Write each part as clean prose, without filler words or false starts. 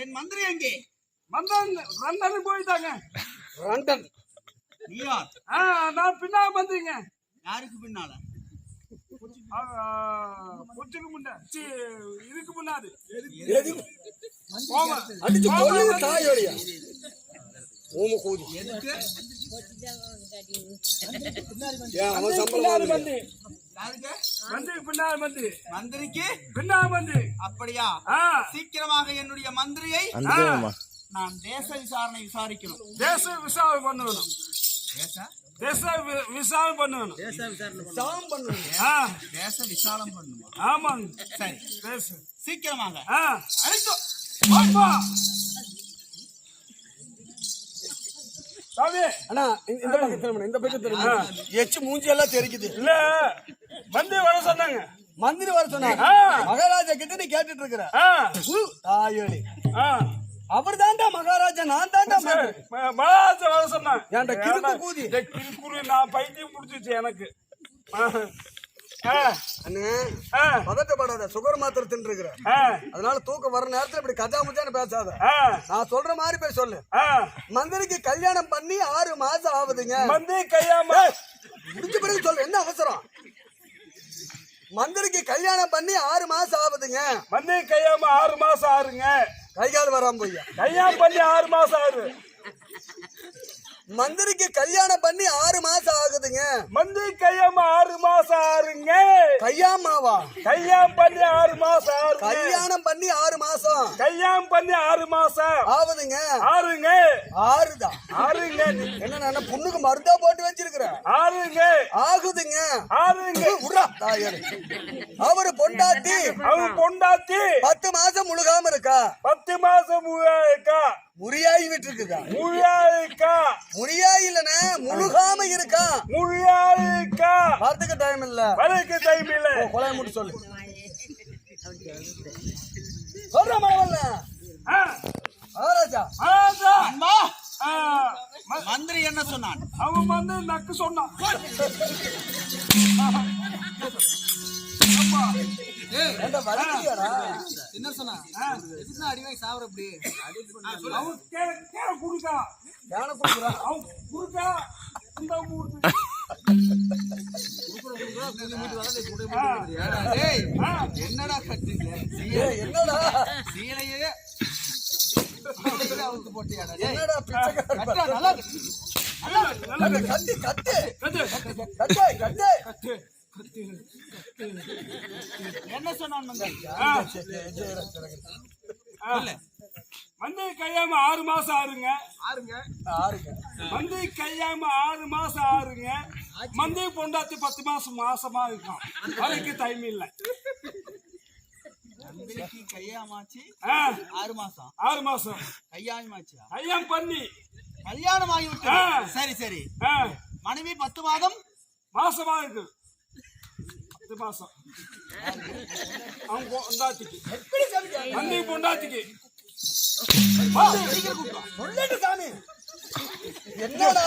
என் மந்திரி எங்கே? லண்டன் போயிட்டாங்க. லண்டன்? நீ யார்? நான் பின்னால வந்தீங்க. யாருக்கு பின்னால? பொச்சுக்கு முன்னாடி, இதுக்கு முன்னாடி. அடிச்சு கொல்லுங்க தாயோடியா. ஓம கூதி. எதுக்கு? அவன் சம்பளம் வந்து. மந்திரிக்கு பின்னால் வந்து. அப்படியா? சீக்கிரமாக என்னுடைய மந்திரியை நான் தேச விசாரணை விசாரிக்கணும். தேச விசாரணை பண்ணணும். தேச விசாரணை பண்ணணும். தேச விசாலம் பண்ணுமா? ஆமாங்க. சரி, தேச சீக்கிரமாக அழைச்சோ. இந்த பக்கத்துல எச்சு மூஞ்சி எல்லாம் தெரிக்குது. இல்ல, மந்திரி வர சொன்னாங்க. மந்திரி வர சொன்னாங்க. மகாராஜா கிட்ட நீ கேட்டுட்டு இருக்கிற. அவர் தாண்டா மகாராஜா, நான் தாண்டா மகாராஜா வர சொன்னாங்க. ஏன்டா கிறுக்கு கூதி? நான் பைத்தியம் முடிச்சிச்சு எனக்கு. பதட்டப்படாத, சுகர் மாத்திரை தின்னுருக்குற. அதனால தூக்கம் வர நேரத்துல இப்படி கஜா முஜான்னு பேசாத. நான் சொல்ற மாதிரி போய் சொல்லு. மந்திரிக்கு கல்யாணம் பண்ணி 6 மாசம் ஆகுதுங்க. மந்திரி கல்யாணம் முடிஞ்ச பிறகு சொல்லு, என்ன அவசரம்? மந்திரிக்கு கல்யாணம் பண்ணி 6 மாசம் ஆகுதுங்க. மந்திரி கல்யாணம் 6 மாசம் ஆறுங்க. கைகால் வராம போய்யா. கல்யாணம் பண்ணி 6 மாசம் ஆகுது. மந்திரிக்கு கல்யாணம் பண்ணி 6 மாசம் ஆகுதுங்க. மந்திரி கல்யாணம் 6 மாசம் ஆறுங்க. கையாமாவா? கல்யாணம் பண்ணி 6 மாசம் ஆறு. கல்யாணம் பண்ணி 6 மாசம். கல்யாணம் பண்ணி 6 மாசம் ஆகுதுங்க. ஆறுங்க. ஆறுதான். ஆறுங்க. என்ன நான் புண்ணுக்கு மருந்தா போட்டு வச்சிருக்கிறேன். ஆறுங்க. ஆகுதுங்க. ஆறுங்க. அவரு பொண்டாட்டி 10 மாசம் முழுகாம இருக்கா. 10 மாசம் இருக்கா. முறியாகி விட்டு இருக்குதா? முறியாயிருக்கா. முறியாய் இல்லனா முழுகாம இருக்கா. முறியாயிருக்கா. வரதுக்கு டைம் இல்ல. வரதுக்கு டைம் இல்ல. கொலைய முடி சொல்லு. சொல்ற மாவல்ல. மகாராஜா. மகாராஜா. அம்மா. மந்திரி என்ன சொன்னான்? அவன் வந்து நக்கு சொன்னான். என்ன சொன்னா? எதுக்கு அடிவாய் சாவற அப்படி? அவன் கேன குடுக்கா. கேன குடுக்குறா. அவன் குடுக்கா. இந்த ஊருக்கு. என்னடா கட்டுங்க? என்னடா சீலையே அவுத்து போட்டியாடா? என்னடா பிச்சைக்கார? நல்லா கட்டு கட்டு கட்டு கட்டு கட்டு. என்ன சொன்னான் மந்திரி கல்யாணம் 6 மாசம் ஆறுங்க. மந்திரி கல்யாணம் 6 மாசம் ஆறுங்க. மந்திரி பொண்டாட்டி 10 மாசமா இருக்கும். அதுக்கு டைம் இல்ல. கையாமாச்சு 6 மாசம். 6 மாசம் கையாமாச்சு. கல்யாணம் பண்ணி கல்யாணம் ஆகிவிட்டது. சரி சரி. மனைவி 10 மாசமா இருக்கு. 10 மாசம் அவன் பொண்டாட்டிக்கு. மந்திரி பொண்டாட்டிக்கு. சாமி என்னடா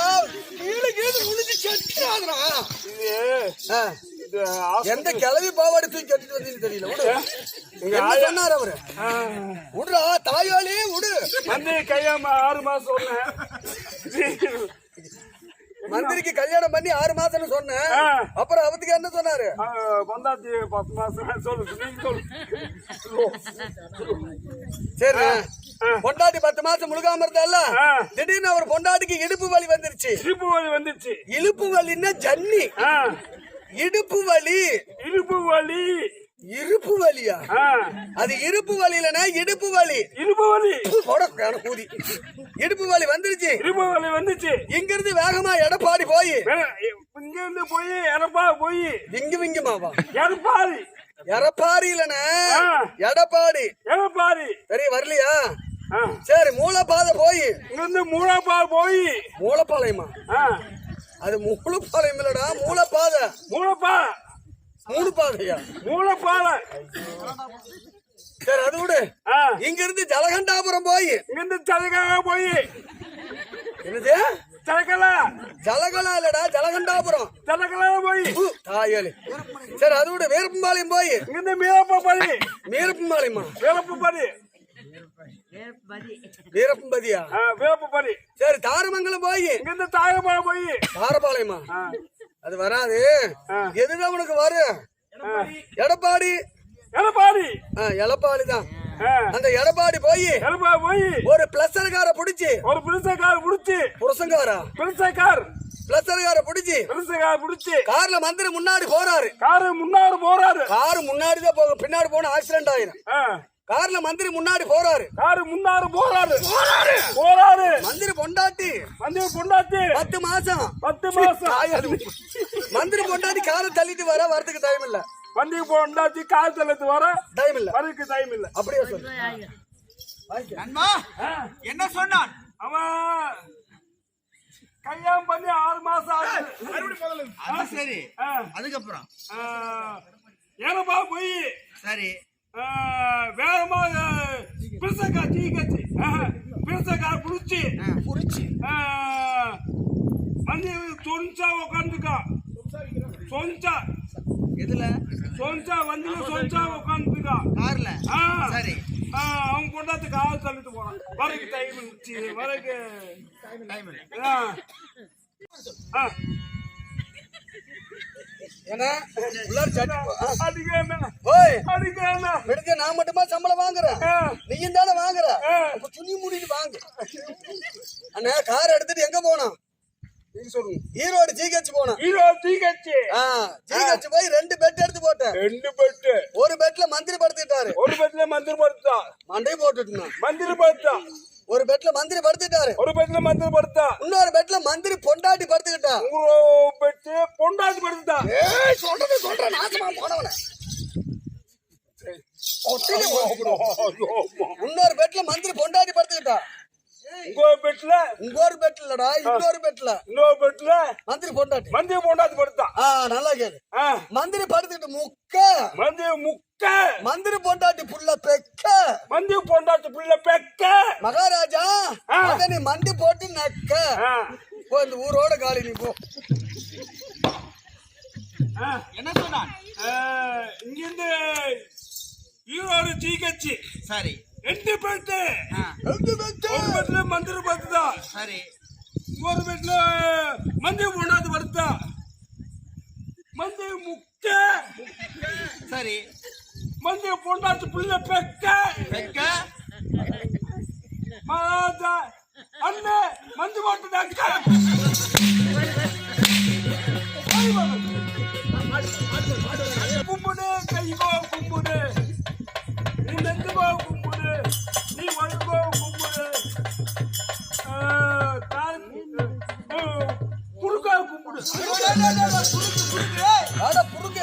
எந்த கிளவி பாவாடி தூக்கி கட்டிட்டு வந்து தெரியல. சொன்னாரு அவரு. விடுறா தாயோலி விடு. மந்திரி கையாம 6 மாசம் சொன்னேன். மந்திரிக்கு கல்யாணம் பண்ணி 6 மாசம்னு சொன்னேன். அப்புறம் அவத்துக்கு என்ன சொன்னாரு? பொண்டாட்டி 10 மாசம் சொல்லு. சரி, பொண்டாட்டி 10 மாசம் முழுகாம இருந்தால திடீர்னு அவர் பொண்டாட்டிக்கு இடுப்பு வலி வந்துருச்சு. இடுப்பு வலின்னா ஜன்னி. இடுப்பு வலி. இருப்பு வலியா? அது இருப்பு வலி இல்லனா இடுப்பு வலி. கூதி இடுப்பு வலி வந்துருச்சு. இங்க இருந்து வேகமா எடப்பாடி போய் விங்க விங்கமாவா எடப்பாடி இல்லனா எடப்பாடி. சரி வரலையா? சரி மூலப்பாதை போய் மூலப்பாளையமா? அது மூலப்பாளையம் இல்லடா, மூலப்பாதை. மூணு பாதையா? சரி அது விடு. இங்க இருந்து ஜலகண்டாபுரம் போய் என்னது ஜலகலா ஜலகலா இல்லடா ஜலகண்டாபுரம். ஜலகலா போய் தாயலி. சரி அது விட வீரப்பம்பாளையம் போய் இங்கிருந்து மீரப்படி வீரப்பம்பாளையமா வீரப்படி வீரப்பம்பதியா வீரப்படி. சரி தாரமங்கலம் போய் இங்கிருந்து தாயபாளையம் போய் தாரபாளையமா அது வராது. எதுதான் உனக்கு வரும்? எடப்பாடி. எடப்பாடி எடப்பாடி தான். அந்த எடப்பாடி போய் ஒரு பிளஸர்கார புடிச்சு ஒரு பிரிசக்கார புடிச்சு புருஷங்காரா பிளஸர்கார புடிச்சு கார்ல மந்திரி முன்னாடி போறாரு. காரு முன்னாடி தான் போகும், பின்னாடி போன ஆக்சிடென்ட் ஆயிரும். கார்ல மந்திரி முன்னாடி போறாரு. மந்திரி பொண்டாட்டி 10 மாசம் மந்திரி பொண்டாட்டி காரை தள்ளிட்டு வரதுக்கு டைம் இல்ல. வண்டி பொண்டாட்டி கால் தள்ளத்து வர டைம் இல்ல, வரதுக்கு டைம் இல்ல. அப்படியே சொல்லு. என்ன சொன்னான் அவன்? கல்யாணம் பண்ணி 6 மாசம் ஆகுது. சரி அதுக்கப்புறம் ஏனப்பா போய் சரி வேகமா பிரிசக்கா டீ கட்சி பிரிசக்கா புடிச்சு வந்து சொன்சா உக்காந்துக்கா சொன்சா எதுல வண்டியில சொன்சா உக்காந்துக்கா கார்ல சரி அவன் கொண்டாந்து கால் தள்ளிட்டு போறான். வரைக்கு டைம் வரைக்கு டைம் நான் மட்டுமா சம்பளம் வாங்குறேன்? நீயும் தானே வாங்குற. துணி மூடிட்டு வாங்க. அண்ணா கார் எடுத்துட்டு எங்க போனோம்? ஈரோடு ஜிஹெச் போனோம். ஜிஹெச் போய் 2 பெட் எடுத்து போட்டேன். 2 பெட். ஒரு பெட்ல மந்திரி படுத்துட்டாரு. மண்டை போட்டுட்டு மந்திரி படுத்தா. ஒரு பெட்ல மந்திரி படுத்துட்டாரு. இன்னொரு பெட்ல மந்திரி பொண்டாட்டி படுத்துக்கிட்டா. பொண்டாட்டி படுத்துட்டா. சொல்றேன் நாசமா போனவன. இன்னொரு பெட்ல மந்திரி பொண்டாட்டி படுத்துக்கிட்டா. இன்னொரு பெட்லடா இன்னொரு பெட்ல மந்திரி பொண்டாட்டி படுத்தா. நல்லா கேளு. மந்திரி படுத்துக்கிட்டு முக்க மந்திரி பொண்டாட்டி புள்ள பெக்க மகாராஜா நீ மண்டி போட்டு நக்க போ. இந்த ஊரோட காலி நீ போ. என்ன சொன்னான் இங்கிருந்து ஈரோடு ஜிஹெச் சரி 2 பெட். ஒரு பெட்ல மந்திரி படுத்துதா. சரி ஒரு பெட்ல மந்திரி பொண்டாட்டி படுத்தா. மந்திரி முக்க சரி மந்திரி பொண்டாட்டி புள்ள பெக்க மகாராஜா அண்ணே மந்திரி போட்டு நக்க கும்பிடு கைகோ கும்பிடு நெஞ்சுகோ கும்பிடு நீ வழுக்கோ கும்பிடு குறுக்கோ கும்பிடு புடுங்க